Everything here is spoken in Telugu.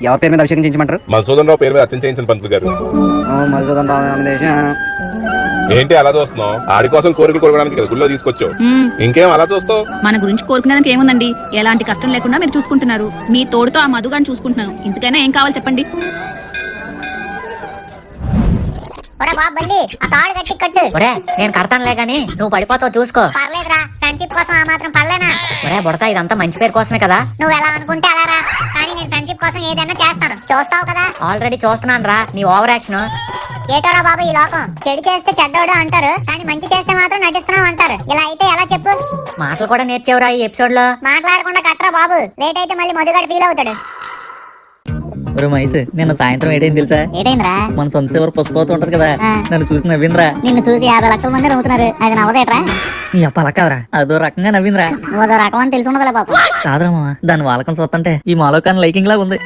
ఎవరి పేరు మీద అభిషేకం చేయించమంటారు? మధుసూదన్ రావు పేరు మీద అర్చన చేయించిన పంతులు గారు. మధుసూదన్ రావు ఏంటి అలా చూస్తున్నావు? ఆడి కోసం కోరికలు కోరుకోవడానికి కదా గుళ్ళో తీసుకొచ్చావు. ఇంకేం అలా చూస్తావు? మన గురించి కోరుకునేదానికి ఏముందండి? ఎలాంటి కష్టం లేకుండా మీరు చూసుకుంటున్నారు. మీ తోడుతో ఆ మధుగాని చూసుకుంటున్నాను. ఇంతకైనా ఏం కావాలి చెప్పండి. నేను కడతానులే గాని నువ్వు పడిపోతావు చూసుకో. పర్లేదురా, ఫ్రెండ్షిప్ కోసం ఆ మాత్రం పర్లేనా? ఒరే బుడతా, ఇదంతా మంచి పేరు కోసమే కదా. నువ్వు ఎలా అనుకుంటే అలా రా, కానీ నేను ఫ్రెండ్షిప్ కోసం ఏదైనా చేస్తాను. చూస్తావు కదా? ఆల్రెడీ చూస్తున్నాను రా నీ ఓవర్ యాక్షన్. ఏటోరా బాబు ఈ లోకం, చెడు చేస్తే చెడ్డోడు అంటారు, కానీ మంచి చేస్తే మాత్రం నటిస్తున్నావు అంటారు. ఇలా అయితే ఎలా చెప్పు? మాటలు కూడా నేర్చేవరా ఈ ఎపిసోడ్ లో. మాట్లాడకుండా కట్టరా బాబు, లేట్ అయితే మళ్ళీ మధుగాడు ఫీల్ అవుతాడు. మైస్ నిన్న సాయంత్రం ఏటైంది తెలుసా? ఏటైందిరా? మన సొంత శివరు పుష్పవతి ఉంటది కదా, నన్ను చూసి నవ్విందిరా. నిన్ను చూసి 50 లక్షల మంది నవ్వుతున్నారు, అది నవ్వదేట్రా? నీ అప్ప అలా కాదరా, అదో రకంగా నవ్విందిరా. నువ్వు అదో రకం అని తెలిసి ఉండదులే బాబు. కాదురా మామ, దాని వాళ్ళకం చూస్తుంటే ఈ మాలోకాన్ని లైకింగ్ లాగా ఉంది.